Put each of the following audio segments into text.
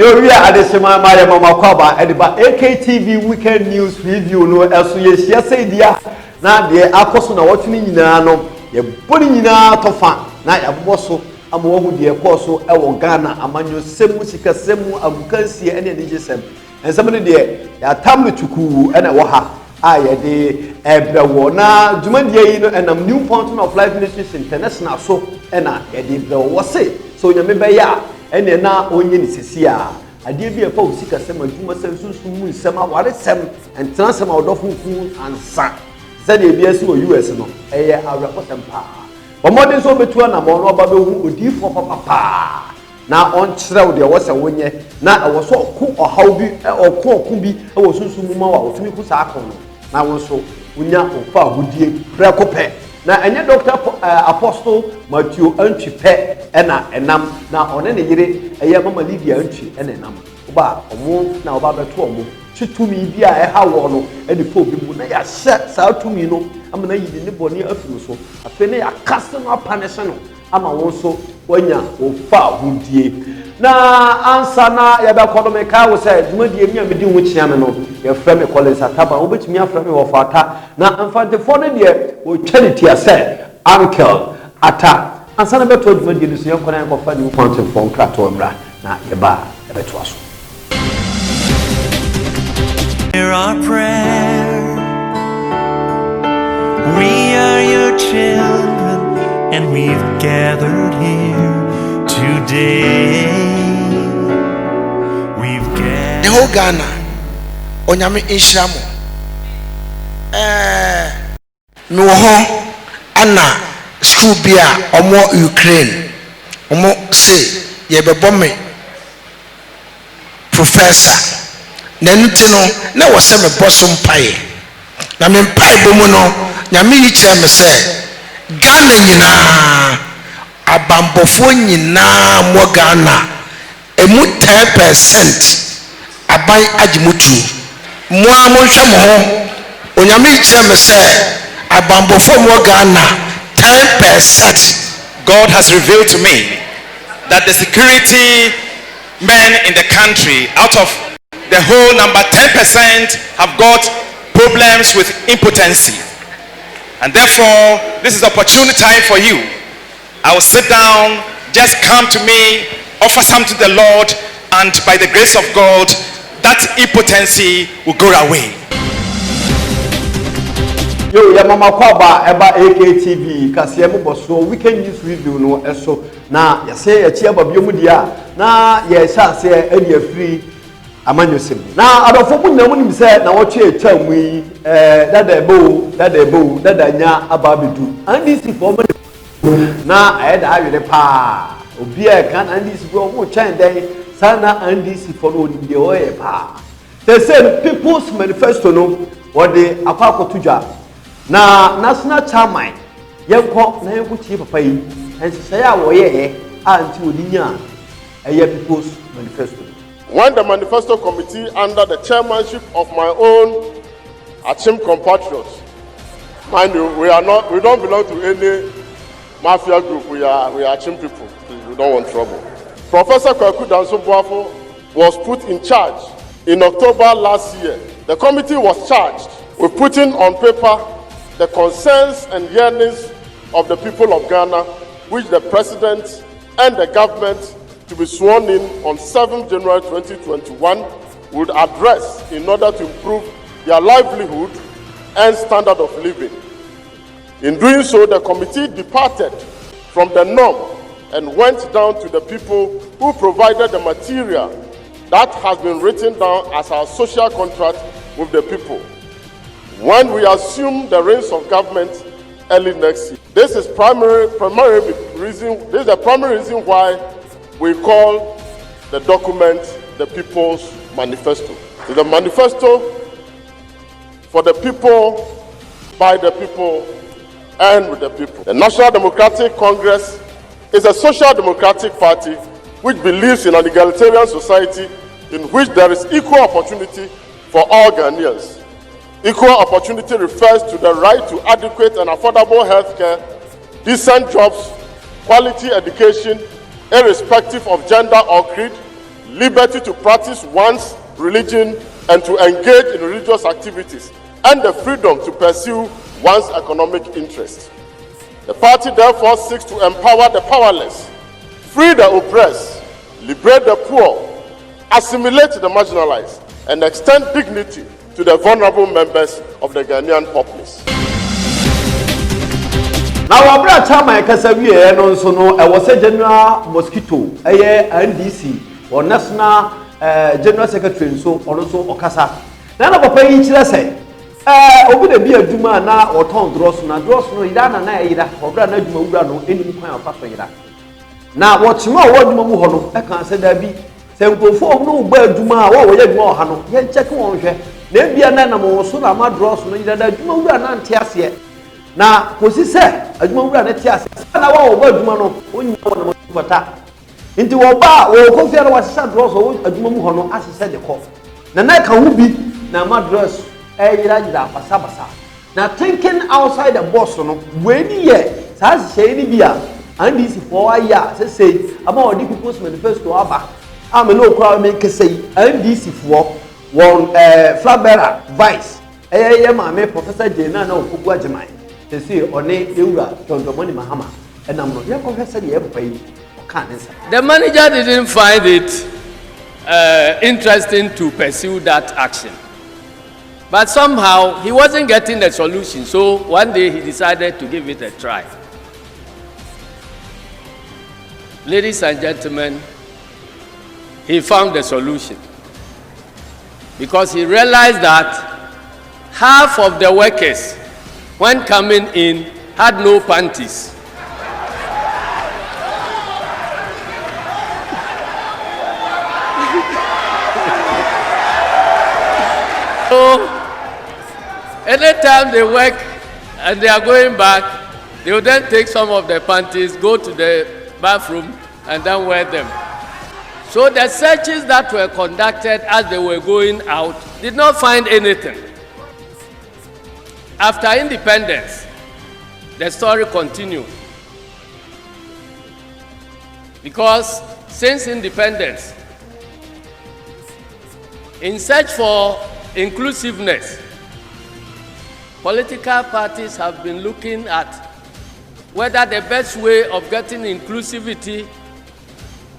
You are the same Mama Kwaba at the AKTV Weekend News Review. No, as we say, dear. Now, the Akosuna watching in Nano, you're putting in out of fun. Now, you're also a more dear Koso, our Ghana, among your Semu, Semu, Abukansi, and Nigisem. And somebody there, Tamu Chuku, and a Waha. I the Ebrewana, Jumandia, and a new fountain of life ministries international. So, and I did the was it. So, you remember, yeah, and then now only Sia. I did be a folk seeker, some of you some summer, what is some, and transfer out of food and sack. Said the BS or US no, I report them pa. But more than so between a more babu would do for papa. Now on Shroud there was a winner. Now I was so cool or how be or call Kumbi, I was so small to me who's a now also Unya or Fa would ye precope. Now and your doctor Apostle Matthew Entry Pet and now on any year a young mama Lydia Entry and a number. Ba omo na oba beto omo chitumi bia e ha wo no e de fo bi mu na ya hye sa tumi no amana yi de ne boni afuru so afi ne ya kase no punish no ama won so wanya ofa hudie na ansa na ya be kodo me ka wo say dwumadie mi amedi wo chia me no ya fra me Collins Ataba wo betumi afra me wo fata na amfante fo ne de wo charity ase uncle ata ansa na beto dwumadie no so ya kona ko fa ni fountain for krato mra na ya ba ya beto aso. Hear our prayer. We are your children, and we've gathered here today. We've gathered. The whole Ghana, Onyame Ishamo. Me wo ho ana school bia omo Ukraine. Omo say ye be bomb me professor. Nanti no na wo se me bosom pae na me pae bomu no nyame yi kire me se Ghana nyina abambofo nyina mo Ghana emu 10% aban agimutu mo amonhwe mo ho onyame yi kire me se abambofo mo Ghana 10%. God has revealed to me that the security men in the country, out of the whole number, 10% have got problems with impotency. And therefore, this is opportunity time for you. I will sit down, just come to me, offer something to the Lord, and by the grace of God, that impotency will go away. Yo, ya mama kwaba eba AKTV kasi emu boso weekend news review no eso na ya say ya chia babio mu dia na ya sha say e dia free amanyosem na adofo mu na munim say na wo twa etwa mu yi dada nya ababedu andisi for na ayeda awere pa obi e kan andisi for mo chan den sana andisi for no de oye pa they say people's manifesto no what they akwakotuja na national chairman yenko na yenko chi papa yi ense ya wo ye anti odinya eye people's manifesto. When the manifesto committee under the chairmanship of my own Achim compatriots, mind you, we don't belong to any mafia group. We are Achim people. We don't want trouble. Professor Kwaku Danso-Boafo was put in charge in October last year. The committee was charged with putting on paper the concerns and yearnings of the people of Ghana, which the president and the government to be sworn in on 7 January 2021 would address in order to improve their livelihood and standard of living. In doing so, the committee departed from the norm and went down to the people who provided the material that has been written down as our social contract with the people. When we assume the reins of government early next year, this is the primary reason why we call the document the People's Manifesto. It's a manifesto for the people, by the people, and with the people. The National Democratic Congress is a social democratic party which believes in an egalitarian society in which there is equal opportunity for all Ghanaians. Equal opportunity refers to the right to adequate and affordable health care, decent jobs, quality education, irrespective of gender or creed, liberty to practice one's religion and to engage in religious activities, and the freedom to pursue one's economic interests. The party therefore seeks to empower the powerless, free the oppressed, liberate the poor, assimilate the marginalized, and extend dignity to the vulnerable members of the Ghanaian populace. Now, Abra Chama Kasavi, no so no, I was a general mosquito, a NDC, or National General Secretary, so also Okasa. None of a pay each say, over the beer Duma na or Tom Dross, na Dross no Idana na Ida, or Brana Juma no any kind of Passoira. Now, what's more, what Mamuhono, I can't say that be. Say, go for no bird Duma, or yet more Hano, yet check on her. Then be an animal, so that my Dross no Ida Juma and Tiasia. Na kosi se adwuma wura na tiase na wa wo adwuma no onyi wo na mota nti wo ba wo ko fia na wa sisa dress wo adwuma mu ho no asese de ko na ka hu bi na ma dress yira basa na thinking outside the box no we ni ye sa se ni bia and this for ya say about the people's manifesto aba am no kwa me kesei and this for one flag bearer vice ma me Professor Jena na okugwa jemai. The manager didn't find it interesting to pursue that action. But somehow he wasn't getting a solution. So one day he decided to give it a try. Ladies and gentlemen, he found the solution. Because he realized that half of the workers, when coming in, had no panties. So, anytime they work and they are going back, they will then take some of their panties, go to the bathroom, and then wear them. So the searches that were conducted as they were going out did not find anything. After independence, the story continued. Because since independence, in search for inclusiveness, political parties have been looking at whether the best way of getting inclusivity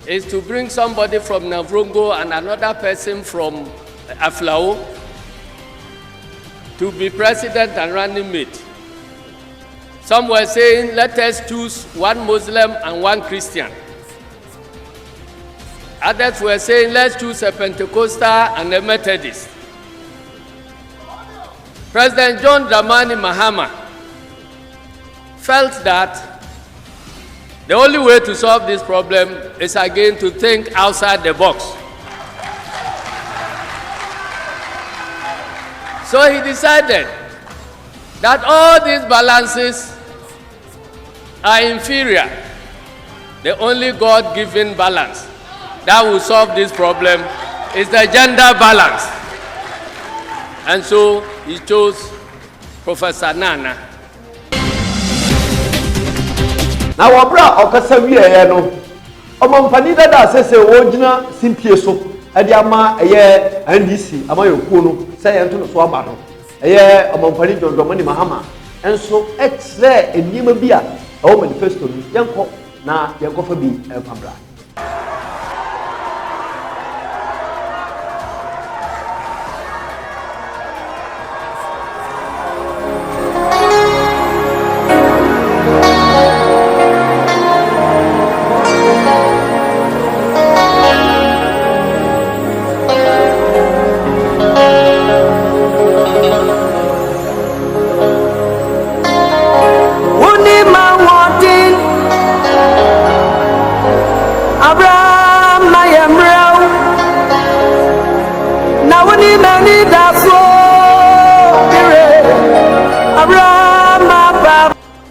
is to bring somebody from Navrongo and another person from Aflao to be president and running mate. Some were saying, let us choose one Muslim and one Christian. Others were saying, let's choose a Pentecostal and a Methodist. President John Dramani Mahama felt that the only way to solve this problem is again to think outside the box. So he decided that all these balances are inferior. The only God-given balance that will solve this problem is the gender balance. And so he chose Professor Nana. Now, Abra Okasawi, no, Omampani that says a original Simpieso, Adiama, a year, and DC, Amayo Kuno, say Antonio Swabano, a year, Omampani John Domani Mahama, and so X there in Nimabia, a manifesto, Yanko, na Yankofabi, and Pambra.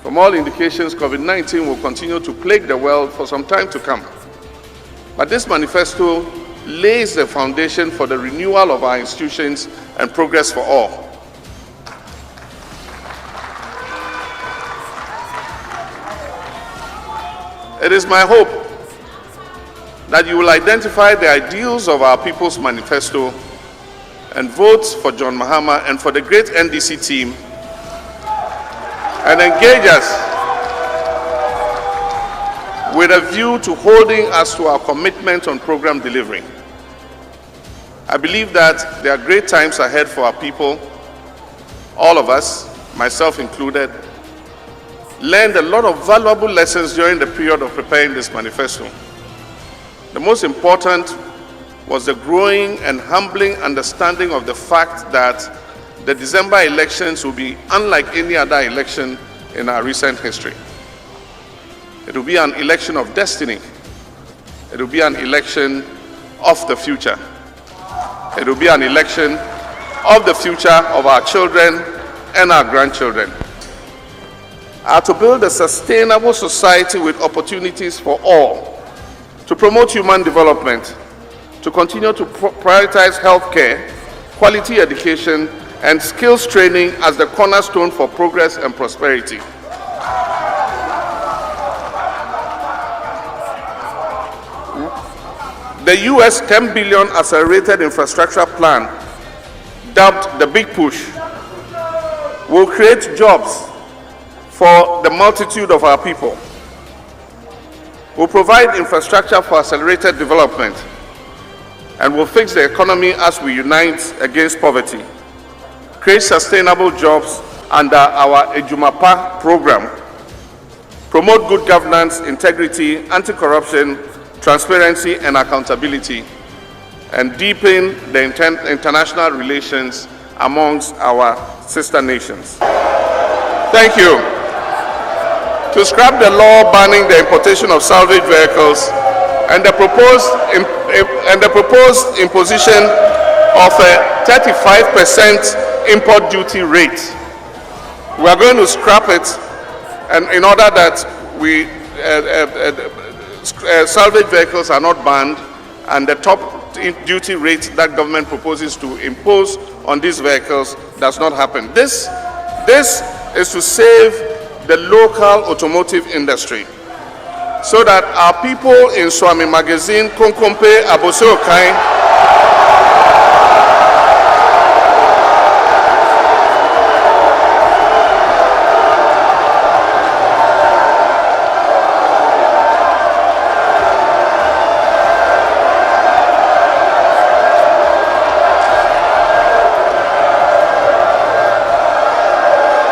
From all indications, COVID-19 will continue to plague the world for some time to come. But this manifesto lays the foundation for the renewal of our institutions and progress for all. It is my hope that you will identify the ideals of our People's Manifesto and vote for John Mahama and for the great NDC team and engage us with a view to holding us to our commitment on program delivery. I believe that there are great times ahead for our people. All of us, myself included, learned a lot of valuable lessons during the period of preparing this manifesto. The most important was the growing and humbling understanding of the fact that the December elections will be unlike any other election in our recent history. It will be an election of destiny. It will be an election of the future. It will be an election of the future of our children and our grandchildren. To build a sustainable society with opportunities for all, to promote human development, to continue to prioritize healthcare, quality education, and skills training as the cornerstone for progress and prosperity. The US 10 billion accelerated infrastructure plan, dubbed the Big Push, will create jobs for the multitude of our people. Will provide infrastructure for accelerated development and will fix the economy as we unite against poverty. Create sustainable jobs under our Ejumapa program. Promote good governance, integrity, anti-corruption, transparency and accountability, and deepen the international relations amongst our sister nations. Thank you. To scrap the law banning the importation of salvage vehicles and the proposed imposition of a 35% import duty rate. We are going to scrap it, and in order that we salvage vehicles are not banned, and the top duty rate that government proposes to impose on these vehicles does not happen. This is to save the local automotive industry, so that our people in Swami Magazine, Konkompe, Aboseokai,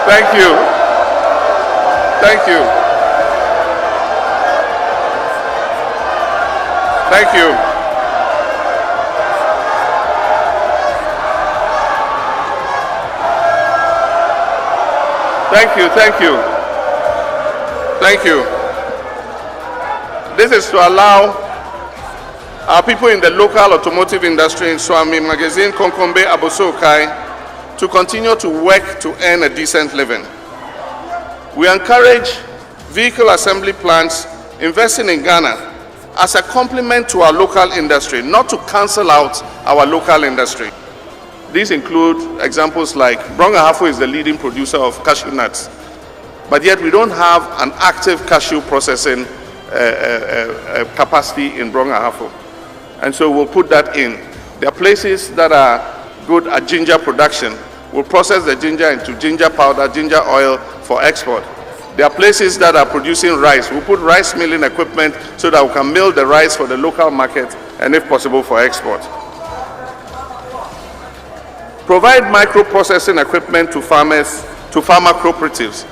Thank you. Thank you. Thank you. Thank you. Thank you. Thank you. This is to allow our people in the local automotive industry in Swami Magazine, Konkombe, Aboseokai, to continue to work to earn a decent living. We encourage vehicle assembly plants investing in Ghana as a complement to our local industry, not to cancel out our local industry. These include examples like Brong-Ahafo is the leading producer of cashew nuts, but yet we don't have an active cashew processing capacity in Brong-Ahafo. And so we'll put that in. There are places that are good at ginger production. We'll process the ginger into ginger powder, ginger oil for export. There are places that are producing rice. We'll put rice milling equipment so that we can mill the rice for the local market and, if possible, for export. Provide micro-processing equipment to farmers, to farmer cooperatives.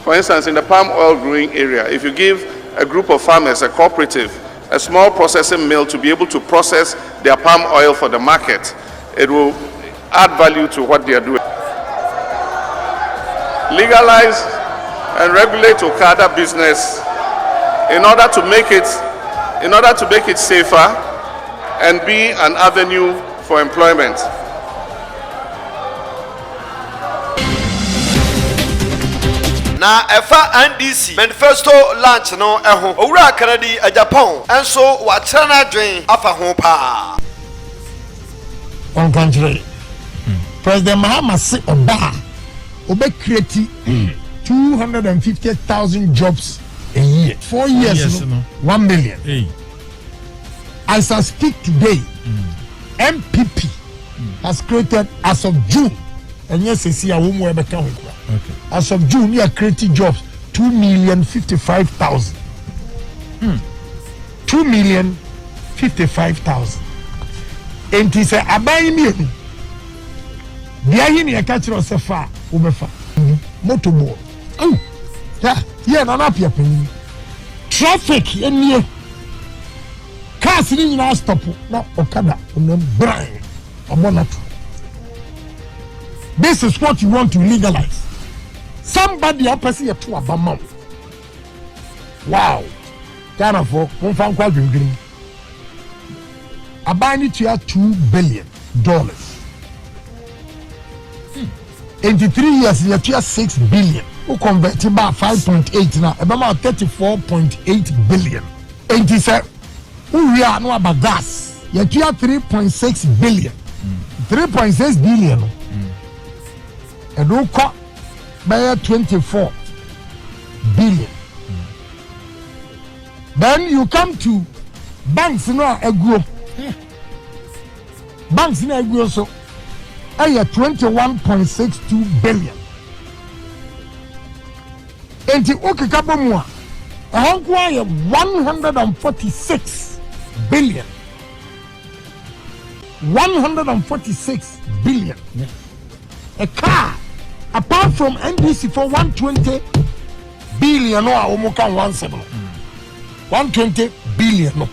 For instance, in the palm oil growing area, if you give a group of farmers, a cooperative, a small processing mill to be able to process their palm oil for the market, it will add value to what they are doing. Legalize and regulate Okada business in order to make it safer and be an avenue for employment. Na efa NDC manifesto launch no eho owura Canada a Japan enso wa trana dwen afa ho pa on country President Mahama say oba create 250,000 jobs a year. 4 years, 1 million. as I speak today, MPP has created as of June, and yes, I see a woman ever come with as of June, we are creating jobs 2,055,000. 2,055,000. And he said, I buy me. The idea catch us a far, Ubefa, motorboat. Oh, yeah, not up here. Traffic in here. Cars in our stop, not Okada, and then Brian, or Monaco. This is what you want to legalize. Somebody opposite to a bamam. Wow. Ghana for one found quite green. I buy it to $2 billion. 83 years, you have 6 billion. Who convert about 5.8 now? About 34.8 billion. 87. Who we are no about gas? You have 3.6 billion. 3.6 billion. And who cut by 24 billion. Then you come to banks now a grow. Banks now grow so. I 21.62 billion. And the Okikabamwa, a Hong Kong 146 billion. 146 billion. A car, apart from NBC for 120 billion, no, Omoka 17. 120 billion, no.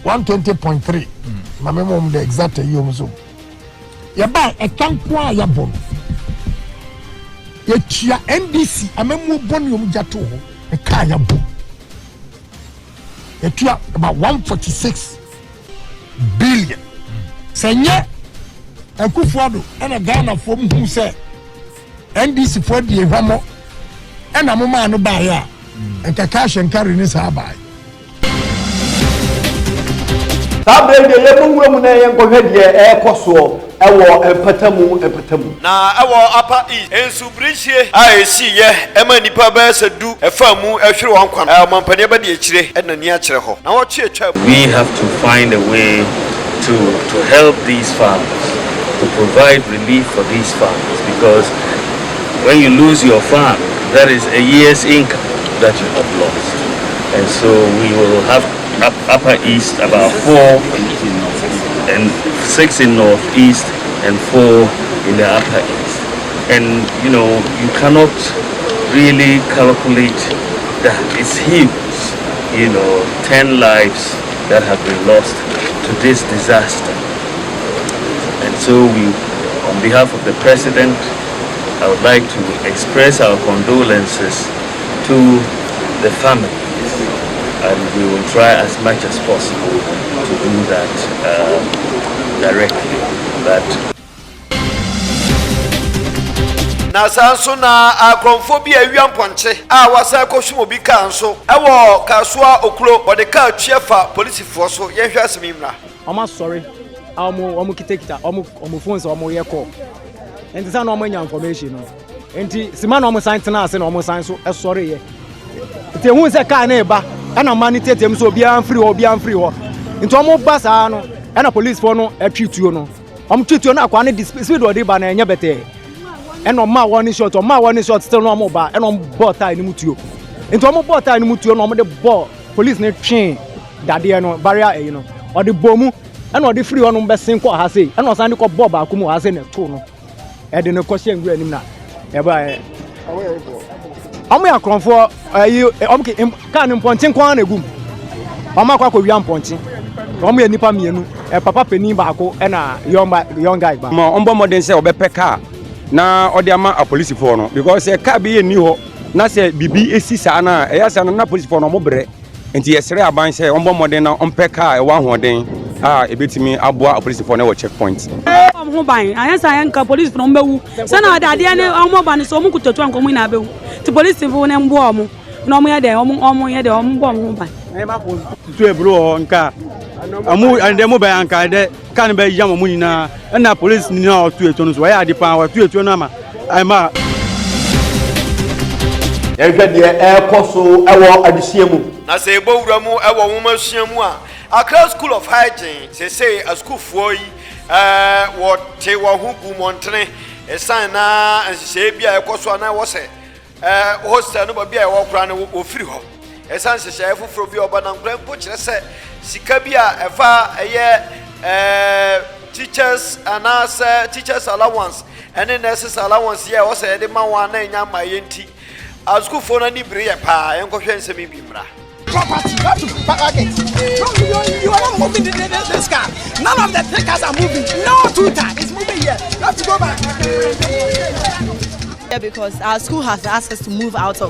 120.3. My memo the exact year so. You buy a tankwa ya bon. You chia NDC, a memo bon yum jato, a car ya bon. You chia about 146 billion. Senye, a Kufuado, and a Ghana from who said NDC for the Ramo, and a mama no buy ya, and Kakash and carry this harbor. Tabre de yemungu mu na yenkohwe de ekoso ewo empatamu na ewo upper east ensubrichie aesi ye ema nipa ba sedu efamu ehwere won kwan mampane ba de ekire na ni akire ho na wo che twa. We have to find a way to help these farmers, to provide relief for these farmers, because when you lose your farm, that is a year's income that you have lost. And so we will have upper east about 4 and 6 in northeast and 4 in the upper east. And you know, you cannot really calculate that. It's huge, 10 lives that have been lost to this disaster. And so we, on behalf of the president, I would like to express our condolences to the family. And we will try as much as possible to do that directly. Na sanso na akromphobia awiamponche a wasa kohwem obi ka nso ewo kasua okuro ode ka atwefa police forso ye hwe asemimra oma sorry omo kitekita omo phones omo ye call enti sa na omo nya information no enti sima na omo sign na ase na omo sign so e sorry ye enti ehun se ka na eba ana mani tetem so obi an free ho enti omo basa no ana police for no atwituo no omo twituo na akwa ne speed ode ba na enye bete and on my one shot still no more bar and on board tie in mutuo. Into more board tie in mutuo no the ball police ne chain that no barrier or the bomu and or the free one best thing has say and was and bob akumu has in a tone. And then a question green him now. Eba I'm a cron for you can ponting kwan egum. Mama kwa wiam ponting. Omo nipa mienu e papa penin baako e na young guy ba. Ma ombo modern say obepeka na odiama a police for no because e ka be ni ho na say bibi esi sa na e ya sa na police for no mo bre enti yesere aban say ombo modern na ompeka e wa hoden a ebetimi aboa police for na wo checkpoint ho ban ayansa yanka police for mbewu se na ade ne omo ban so mo kutoto ankomu na bewu ti police for na mbo omo na omo ye de omo ye de omo ho ban e ma ko tu e bro ho nka amu ande mo ba anka de kan be yam mo nyina na police ni na otu eto no so ya ade pa otu eto no ama ai ma ehwe de ekoso ewo adehia mu na se ebowura mu ewo nwoma sua mu a Accra School of Hygiene say a school for what te wa hu montene e sign na say bia e koso na wo say hostel no bia e wo kra na wo firi ho e san se say fufuro bi oba na nkran po kire say sika bia e fa teachers and teachers allowance and then nurses allowance here wo say de ma wa na nya ma yenti a school for na ni bre ya pa en ko hwe nsemi bi mra property. You have to back it. You are not moving this car. None of the three cars are moving. No tutor is moving here. You have to go back. Yeah, because our school has asked us to move out of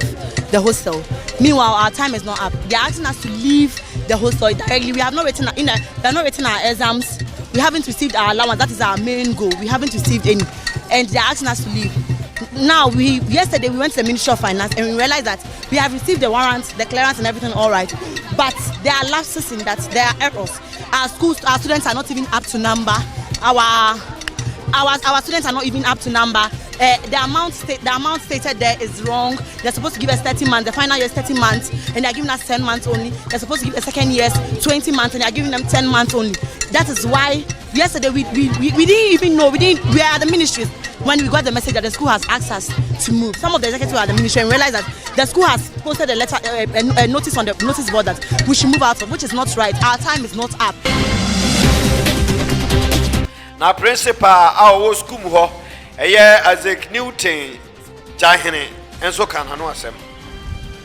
the hostel. Meanwhile, our time is not up. They are asking us to leave the hostel directly. We have not written our exams. We haven't received our allowance. That is our main goal. We haven't received any, and they are asking us to leave. Now, yesterday we went to the Ministry of Finance and we realized that we have received the warrants, the clearance and everything all right, but there are lapses in that, there are errors. Our students are not even up to number. Our students are not even up to number. The amount stated there is wrong. They're supposed to give us 30 months. The final year is 30 months, and they're giving us 10 months only. They're supposed to give the second year's 20 months, and they're giving them 10 months only. That is why yesterday we didn't even know. We are at the ministry when we got the message that the school has asked us to move. Some of the executives at the ministry and realized that the school has posted a letter, a notice on the notice board that we should move out of, which is not right. Our time is not up. Now, principal, our school ho, as a Newton, Jahene, and so can I know them.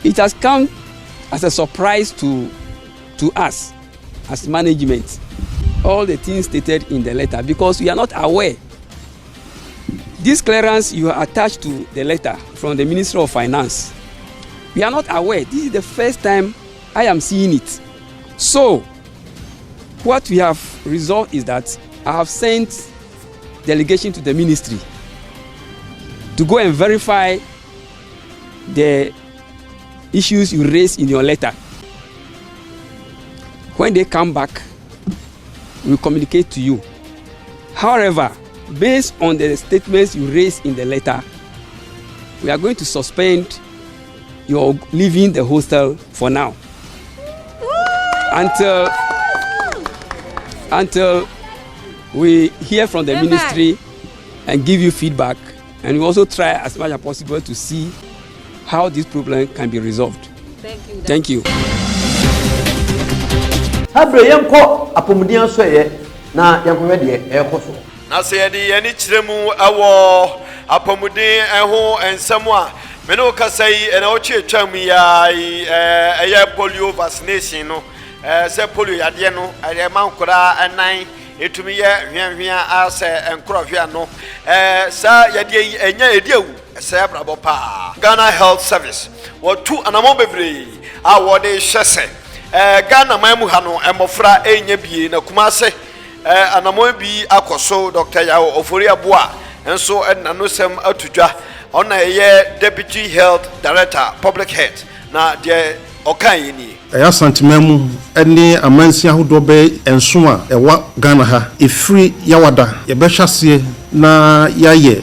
It has come as a surprise to us as management. All the things stated in the letter, because we are not aware. This clearance you are attached to the letter from the Ministry of Finance. We are not aware. This is the first time I am seeing it. So, what we have resolved is that I have sent delegation to the ministry to go and verify the issues you raised in your letter. When they come back, we will communicate to you. However, based on the statements you raised in the letter, we are going to suspend your leaving the hostel for now until we hear from the ministry and give you feedback, and we also try as much as possible to see how this problem can be resolved. Thank you. Na say de ani kiremu awo apomuden eho ensemo a me no kasai na o twetwam ya polio vaccination no say polio yade no mankora anan etumi ye hwanhwan ase enkorofia no sa yade enya ediawu say brabo pa Ghana Health Service what two anamo bebre a wo de hyese Ghana mamu ha no emofra enya bie na kumase anamo bi akoso Dr. Yao Ofori Aboa enso na no sem atudwa ona ye Deputy Health Director Public Health na de okan yini ya santimemu ene amansi ahodo be enso a ewa Ghana ha efiri yawada ye be hwase na yaye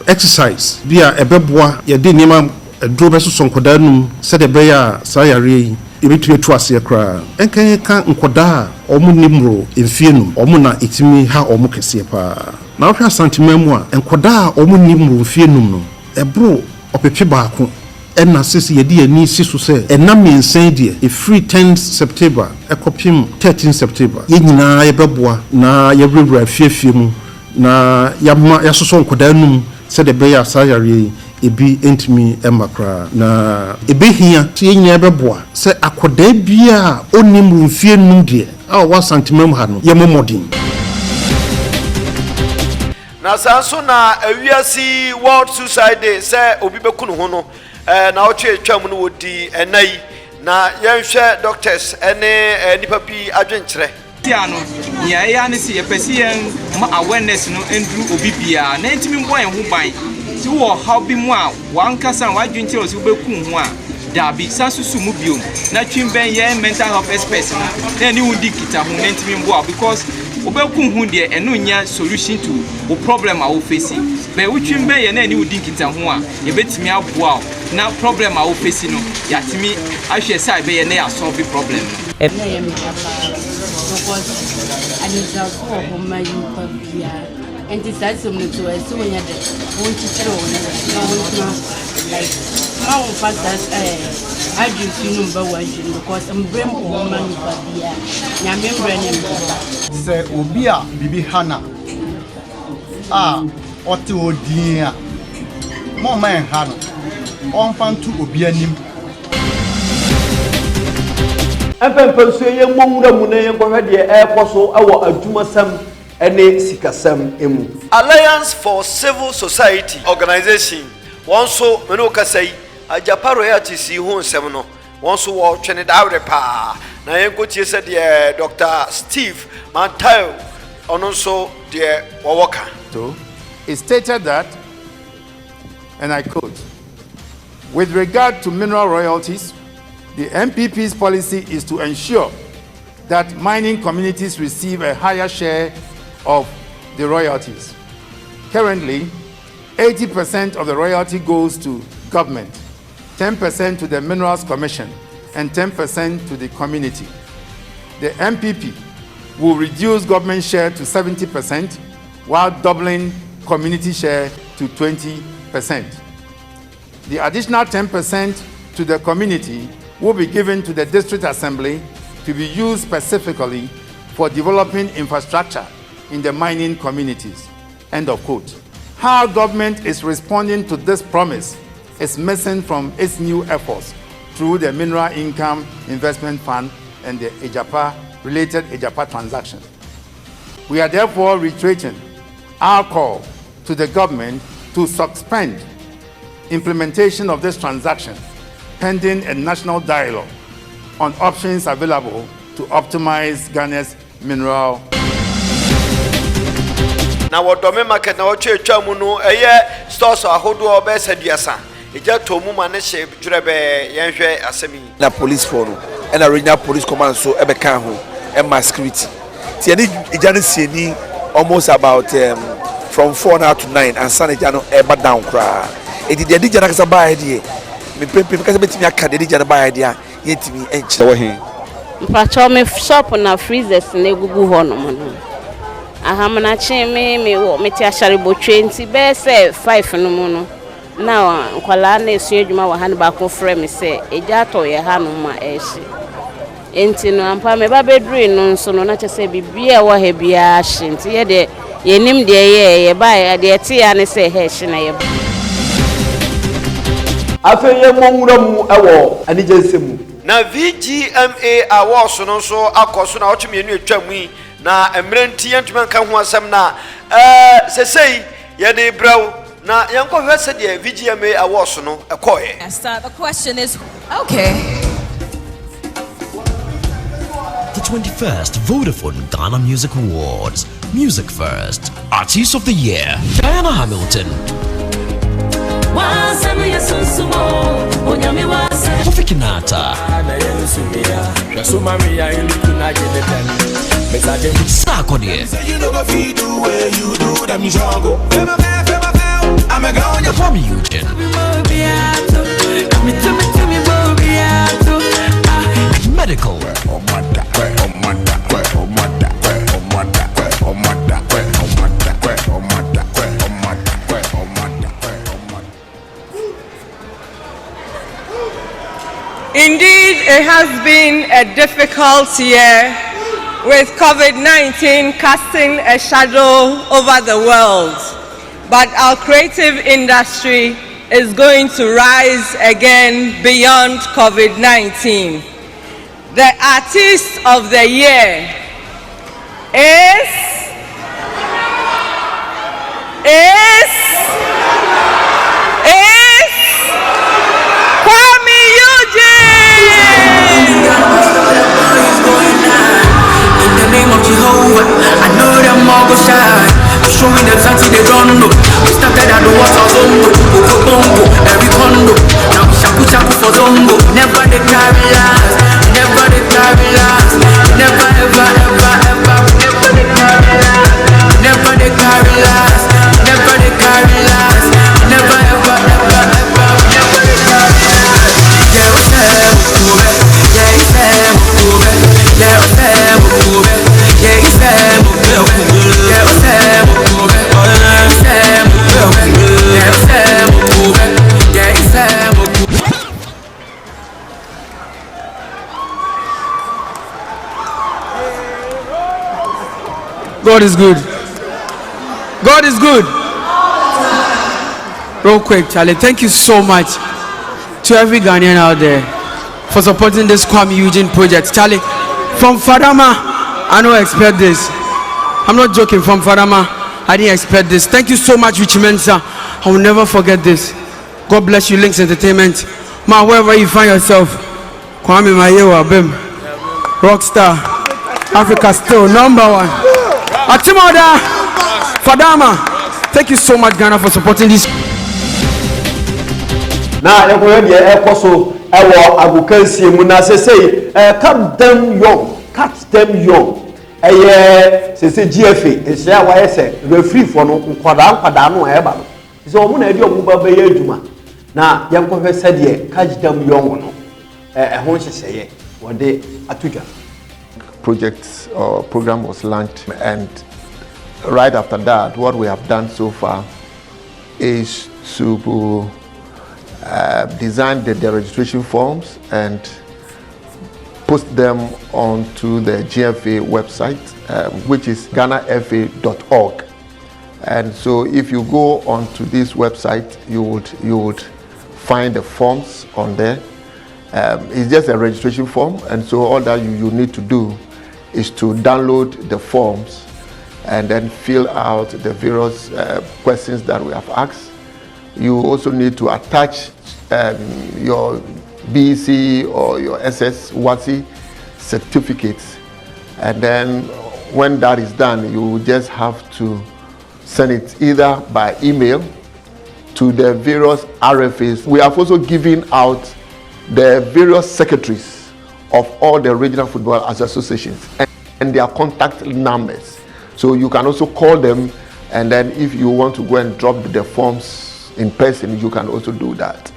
exercise bia ebeboa ye de niam duro be so sonkoda num se de be ya sayare ibitwe tu ase kra enkan kan nkoda omu nimro emfienu omu na etimi ha omu kese pa na ohwa santimemu a nkoda omu nimro emfienu no ebro opepe baako ena sisi yedi ani siso se enam yensen die e free 10 September ekopim 13 September ye nyina ye beboa na ye brewura fiefie mu na yama yasoso nkoda num se de be ya sayare ebi entimi emakra na ebe hia tie nyina beboa se akoda bia onim mfie num de a wa santimem ha no ye momodin na sanso na awiasi World Suicide Day se obi bekunu ho no na otwetwam no wodi enai na yenhwe doctors ene nipa bi adwenkyere tiano ya ne si epesien ma awareness no endru obi bia na entimi mbo en ho ban ti wo how bi mu a wankasa wadwenkyere o si obekun ho a dabi sansusu mu biom na twimben ye mental health experts na ni wudi kita ho na entimi mbo because obekun hu de eno nya solution to o problem a wo face be wutwimben ye na ni wudi kita ho a ye betimi aboa na problem a wo face no yatimi ahwe say be ye na ya solve problem no and it's also not to as soon as the want to throw like how fast I just number one because I'm brain woman Fabia. Say Obia Bibi Hana. Oto Odia. Mama and Hana. On fan to Obianim. Empempenso ye mwura mune ye nkwa de airposo awo adwumasam ene sikasam emu. Alliance for Civil Society Organization wonso meno kasai ajapa royalties hu nsem no wonso wo twene dawre pa na yenkotie se de Dr. Steve Mantayo ononso de wowoka. So it stated that, and I quote, with regard to mineral royalties, the MPP's policy is to ensure that mining communities receive a higher share of the royalties. Currently, 80% of the royalty goes to government, 10% to the Minerals Commission, and 10% to the community. The MPP will reduce government share to 70% while doubling community share to 20%. The additional 10% to the community will be given to the District Assembly to be used specifically for developing infrastructure in the mining communities. End of quote. How government is responding to this promise is missing from its new efforts through the Mineral Income Investment Fund and the related EJAPA transaction. We are therefore reiterating our call to the government to suspend implementation of this transaction pending a national dialogue on options available to optimize Ghana's mineral. Na wodome market na woche twamu no stores ahodo obesaduasa eja tomu ma ne hye dwurebe yenhwe asemi na police for no and a regional police command so ebeka ho and my security ti ani eja ne sieni almost about from 4 now to 9 and sun eja no eba down kra edi de eja na kasa ba ide me pempe kasa betimi aka de eja na ba ide a yetimi enchi wo he mpacho me shop na freezers na egugu ho no mo ahamana cheme me ti ashare bo 20 be say 5 no mu no na nkwala na esu adwuma wa han ba ko frame say eja to ye ha no ma ehye enti no ampa me ba bedru no nso no na chese bibia wa ha bia hye enti ye de yenim de ye ba de ti ya ne say he hye na ye afeye monwura mu ewo anijansemu na VGMA awards no so akoso na otwemienu atwam yi na emrenti yentuma kan ho asem na sesei ye de braw na yanko hwese de VGMA awards no ekoye. The question is okay. The 21st Vodafone Ghana Music Awards. Music First. Artist of the Year. Diana Hamilton. Kofi Kinata. Sarkodie. Kwame Eugene. Medical. Indeed, it has been a difficult year with COVID-19 casting a shadow over the world. But our creative industry is going to rise again beyond COVID-19. The artist of the year is Kwame Eugene. In the name of Jehovah, I know them all go shine. Show me them something they don't know. We started at the water zongo, Bongo, every condo. Now we shaku for zongo. Never they carry last, never they carry last, never ever ever ever. Never they carry last, never they carry last, never they carry God is good. God is good. Real quick, Charlie, thank you so much to every Ghanaian out there for supporting this Kwame Eugene project. Charlie, from Fadama, I don't expect this. I'm not joking, from Fadama, I didn't expect this. Thank you so much, Richie Mensa. I will never forget this. God bless you, Links Entertainment. Man, wherever you find yourself, Kwame Mayewa, Bim, Rockstar, Africa still #1. Atimoda, Fadama, thank you so much, Ghana, for supporting this. Now, you go here, so agukansi mu na say cut them young. Say GFA, e share why say referee for no kwada no e ba. So omu na edi omu ba be adwuma. Na yam ko hwese de catch them young no. Ho hyehyeye wo de atudwa. Project or program was launched, and right after that, what we have done so far is to design the registration forms and post them onto the GFA website, which is ghanafa.org. And so if you go onto this website, you would find the forms on there. It's just a registration form, and so all that you need to do is to download the forms and then fill out the various questions that we have asked. You also need to attach your BC or your SS WASI certificates, and then when that is done, you just have to send it either by email to the various RFAs. We have also given out the various secretaries of all the regional football associations and their contact numbers, so you can also call them, and then if you want to go and drop the forms in person, you can also do that.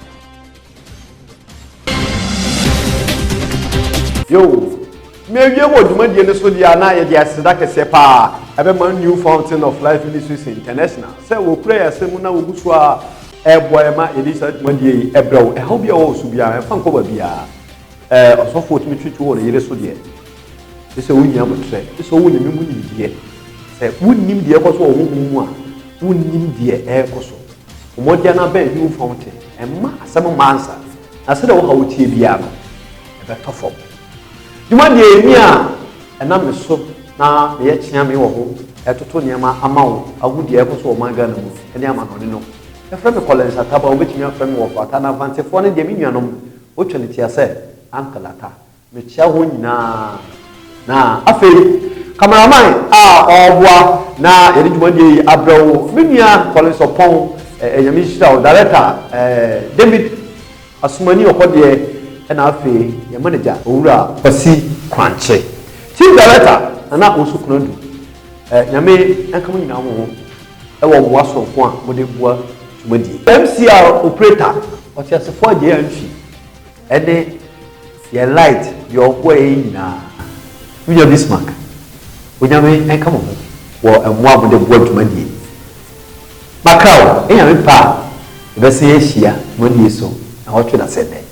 Yo, maybe what you might be so the Anaya Sedaka Sepa, a new fountain of life ministries international. So we'll pray a semuna Uguswa, Eboyama, Elisa, Monday, Ebro, I hope you also be a fun cover beer. So for me to all the years so dear. It's a winning would say, it's a winning woman dear. Say, wouldn't him dear was all woman, wouldn't him dear air coso. Modiana bed new fountain, and some mansa. I said, oh, how would he be a better form? You want the Emia, and I'm so now the Yachami or home, at Tonyama amount, I would the echoes of my gun, and Yamanino. A friend of Collins at Taba, which your friend of Watana Vance for the Dominion, which I said, Uncle Lata, Michawina. Na afei cameraman obwa na yedi dwumadi abrawo minia Collins upon enyamishira director David Asumani okode na afei ya manager owura Pasi Kwanche team director na osukunadu nyame enkamu nyina ho ewo mwaso ko a mode bua dwumadi MCR operator otiasefo agye anfi ene ye light your way nyina William Bismarck. We never come on. Well, and one with the word money. Macau, and pa, the say, when you so, I want to say that.